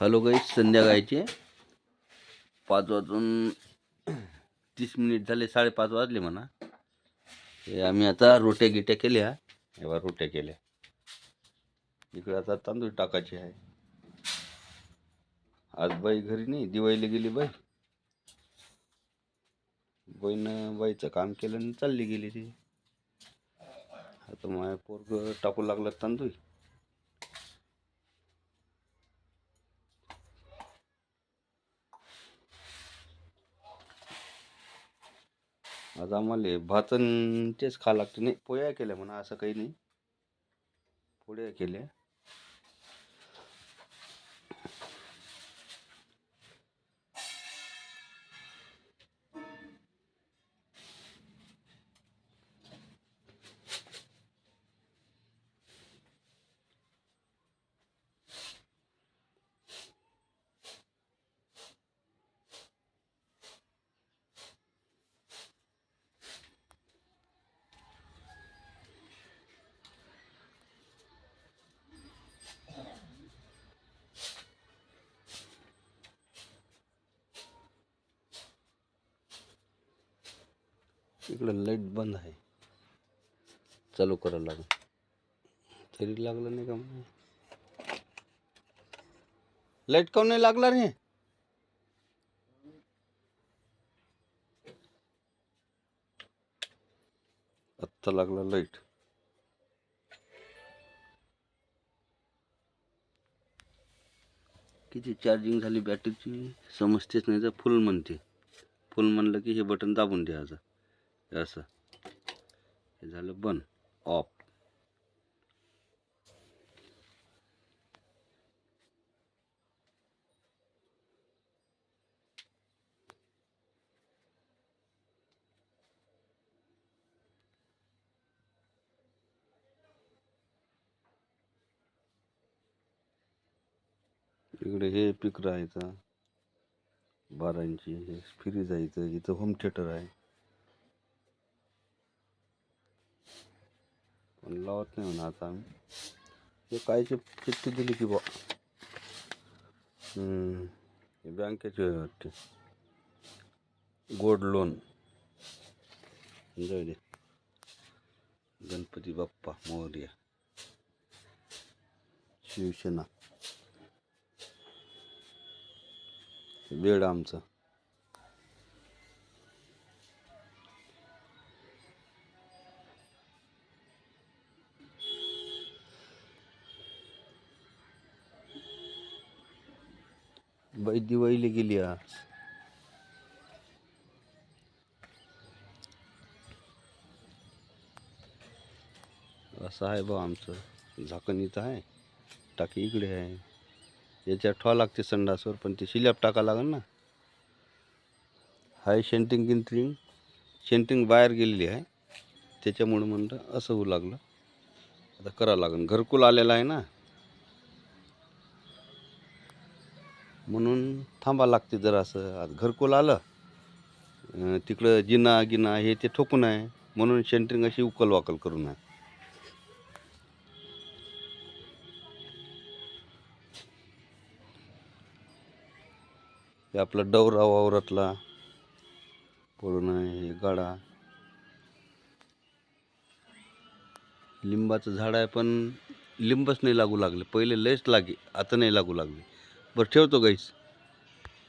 Hello गाईस, संध्याकाळचे 5:30 झाले, 5:30 वाजले म्हणा. हे आम्ही आता रोट्या गिट्या केल्या. हे रोट्या केल्या. इकडे आता तांदूळ टाकायचे आहे. आज बाई घरी नाही, दिवाळीला गेली बाई. बाईचं काम केलं आणि चालली गेली ती. आता माझ्या पोरग टाकू लागला तांदूळ. आज आम्हाला भातन तेच खा लागते. नाही, पोळ्या केल्या म्हणा, असं काही नाही. पोळ्या केल्या. इकडे लाईट बंद आहे, चालू करायला लागेल. तरी लागलं नाही का? लाईट काऊन नाही लागला रे? आत्ता लागला लाईट. किती चार्जिंग झाली बॅटरीची समजतेच नाही. तर फुल म्हणते. फुल म्हणलं की हे बटन दाबून द्यायचं. असं हे झालं बंद, ऑफ. इकडे हे पीक राहायचं 12 इंची. हे फ्रीज आहे. इथं होम थिएटर आहे, पण लावत नाही म्हणा आता आम्ही. हे कायचे चिठ्ठी दिली की बा, हे बँकेचे वाटते, गोल्ड लोन. जाऊ दे. गणपती बाप्पा मोरया. शिवसेना बेड आमचं. बाई दिवाळीला गेली आज. असं आहे बा आमचं. झाकण इथं आहे, टाकी इकडे आहे. याच्यात ठेवा लागते संडासवर, पण ते शिल्याप टाका लागेल ना. हाय सेंटिंग बाहेर गेलेली आहे, त्याच्यामुळे म्हणलं असं होऊ लागलं. आता करावं लागेल. घरकुल आलेला आहे ना, म्हणून थांबा लागते जरा. असं आज घरकुल आलं, तिकडं जिना गिना हे ते ठोकून आहे, म्हणून सेंटरिंग अशी उकल वाकल करून आहे. हे आपला डवरा वावरातला पडून आहे. हे गाडा लिंबाचं झाड आहे, पण लिंबच नाही लागू लागले. पहिले लयच लागे, आता नाही लागू लागले. बरं ठेवतो गाईस.